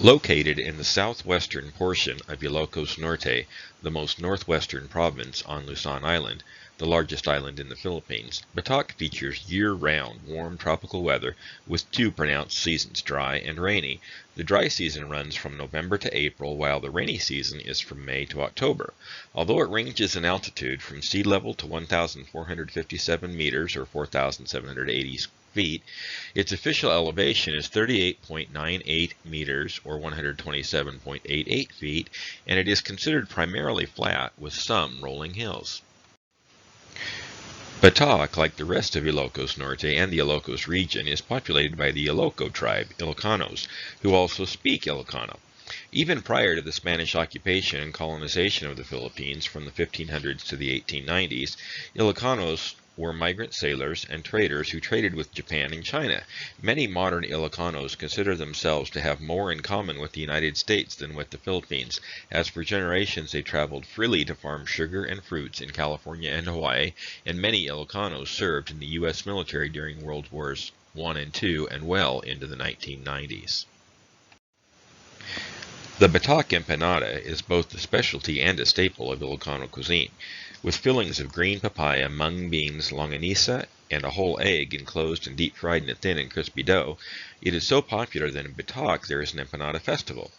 Located in the southwestern portion of Ilocos Norte, the most northwestern province on Luzon Island, the largest island in the Philippines, Batac features year-round warm tropical weather with two pronounced seasons, dry and rainy. The dry season runs from November to April, while the rainy season is from May to October. Although it ranges in altitude from sea level to 1,457 meters or 4,780 feet, its official elevation is 38.98 meters or 127.88 feet, and it is considered primarily flat with some rolling hills. Batac, like the rest of Ilocos Norte and the Ilocos region, is populated by the Iloco tribe, Ilocanos, who also speak Ilocano. Even prior to the Spanish occupation and colonization of the Philippines from the 1500s to the 1890s, Ilocanos were migrant sailors and traders who traded with Japan and China. Many modern Ilocanos consider themselves to have more in common with the United States than with the Philippines, as for generations they traveled freely to farm sugar and fruits in California and Hawaii, and many Ilocanos served in the U.S. military during World Wars I and II and well into the 1990s. The Batac empanada is both the specialty and a staple of Ilocano cuisine. With fillings of green papaya, mung beans, longanisa, and a whole egg enclosed and deep-fried in a thin and crispy dough, it is so popular that in Batac there is an empanada festival.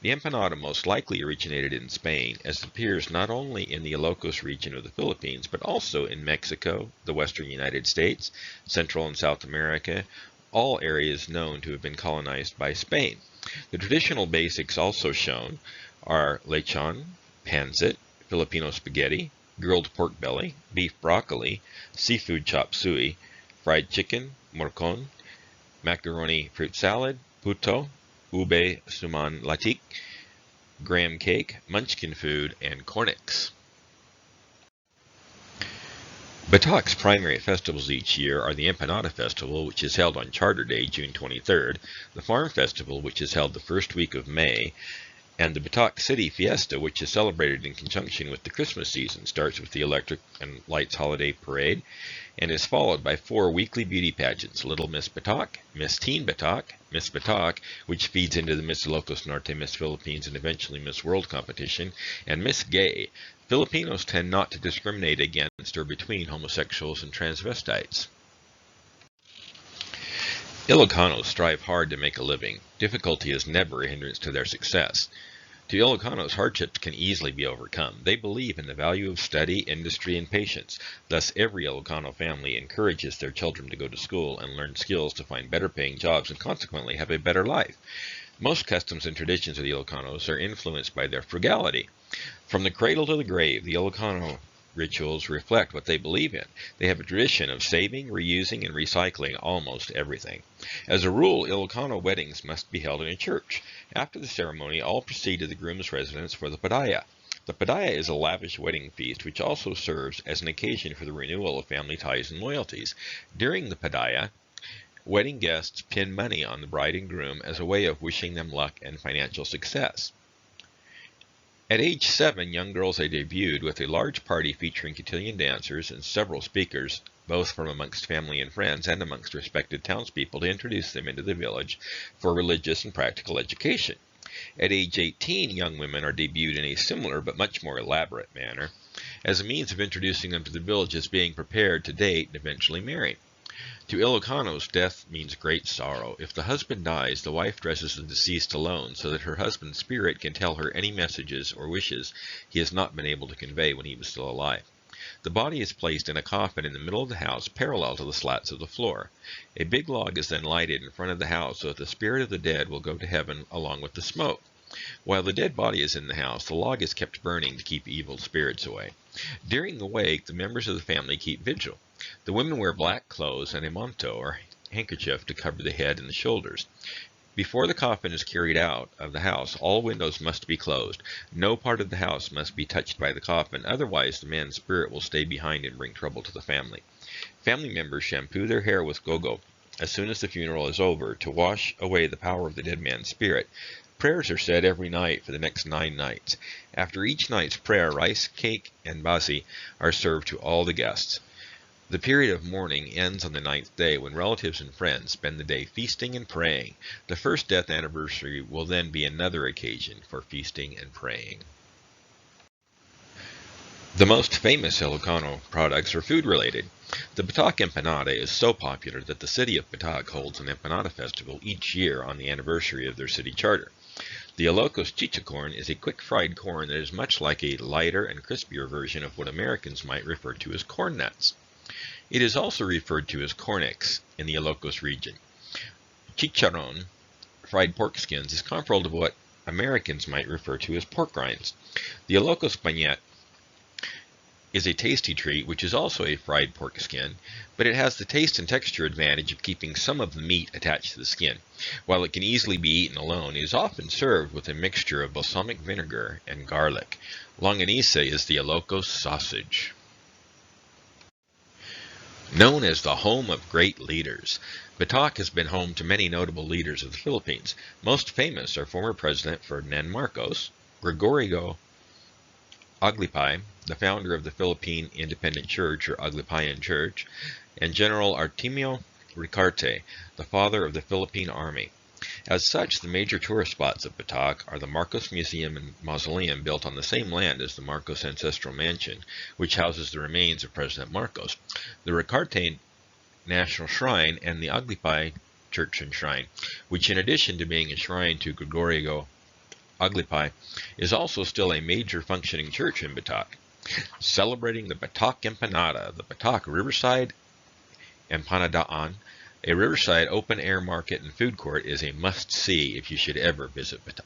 The empanada most likely originated in Spain, as it appears not only in the Ilocos region of the Philippines, but also in Mexico, the western United States, Central and South America, all areas known to have been colonized by Spain. The traditional basics also shown are lechon, pancit, Filipino spaghetti, grilled pork belly, beef broccoli, seafood chop suey, fried chicken, morcon, macaroni fruit salad, puto, ube suman latik, graham cake, munchkin food, and cornix. Batac's primary festivals each year are the Empanada Festival, which is held on Charter Day, June 23rd, the Farm Festival, which is held the first week of May, and the Batac City Fiesta, which is celebrated in conjunction with the Christmas season, starts with the Electric and Lights Holiday Parade, and is followed by 4 weekly beauty pageants: Little Miss Batac, Miss Teen Batac, Miss Batac, which feeds into the Miss Ilocos Norte, Miss Philippines, and eventually Miss World competition, and Miss Gay. Filipinos tend not to discriminate against or between homosexuals and transvestites. Ilocanos strive hard to make a living. Difficulty is never a hindrance to their success. To Ilocanos, hardships can easily be overcome. They believe in the value of study, industry, and patience. Thus, every Ilocano family encourages their children to go to school and learn skills to find better-paying jobs and consequently have a better life. Most customs and traditions of the Ilocanos are influenced by their frugality. From the cradle to the grave, the Ilocano rituals reflect what they believe in. They have a tradition of saving, reusing, and recycling almost everything. As a rule, Ilocano weddings must be held in a church. After the ceremony, all proceed to the groom's residence for the padaya. The padaya is a lavish wedding feast which also serves as an occasion for the renewal of family ties and loyalties. During the padaya, wedding guests pin money on the bride and groom as a way of wishing them luck and financial success. At age 7, young girls are debuted with a large party featuring cotillion dancers and several speakers, both from amongst family and friends and amongst respected townspeople, to introduce them into the village for religious and practical education. At age 18, young women are debuted in a similar but much more elaborate manner, as a means of introducing them to the village as being prepared to date and eventually marry. To Ilocanos, death means great sorrow. If the husband dies, the wife dresses the deceased alone so that her husband's spirit can tell her any messages or wishes he has not been able to convey when he was still alive. The body is placed in a coffin in the middle of the house, parallel to the slats of the floor. A big log is then lighted in front of the house so that the spirit of the dead will go to heaven along with the smoke. While the dead body is in the house, the log is kept burning to keep evil spirits away. During the wake, the members of the family keep vigil. The women wear black clothes and a manto, or handkerchief, to cover the head and the shoulders. Before the coffin is carried out of the house, all windows must be closed. No part of the house must be touched by the coffin, otherwise the man's spirit will stay behind and bring trouble to the family. Family members shampoo their hair with gogo as soon as the funeral is over to wash away the power of the dead man's spirit. Prayers are said every night for the next 9 nights. After each night's prayer, rice cake and basi are served to all the guests. The period of mourning ends on the 9th day when relatives and friends spend the day feasting and praying. The first death anniversary will then be another occasion for feasting and praying. The most famous Ilocano products are food-related. The Batac empanada is so popular that the city of Batac holds an empanada festival each year on the anniversary of their city charter. The Ilocos chicha corn is a quick fried corn that is much like a lighter and crispier version of what Americans might refer to as corn nuts. It is also referred to as cornix in the Ilocos region. Chicharron, fried pork skins, is comparable to what Americans might refer to as pork rinds. The Ilocos bagnat is a tasty treat, which is also a fried pork skin, but it has the taste and texture advantage of keeping some of the meat attached to the skin. While it can easily be eaten alone, it is often served with a mixture of balsamic vinegar and garlic. Longanisa is the Ilocos sausage. Known as the home of great leaders, Batac has been home to many notable leaders of the Philippines. Most famous are former President Ferdinand Marcos, Gregorio Aglipay, the founder of the Philippine Independent Church or Aglipayan Church, and General Artemio Ricarte, the father of the Philippine Army. As such, the major tourist spots of Batac are the Marcos Museum and Mausoleum, built on the same land as the Marcos Ancestral Mansion, which houses the remains of President Marcos, the Ricarte National Shrine, and the Aglipay Church and Shrine, which, in addition to being a shrine to Gregorio Aglipay, is also still a major functioning church in Batac. Celebrating the Batac empanada, the Batac Riverside Empanadaan, a riverside open-air market and food court, is a must-see if you should ever visit Batac.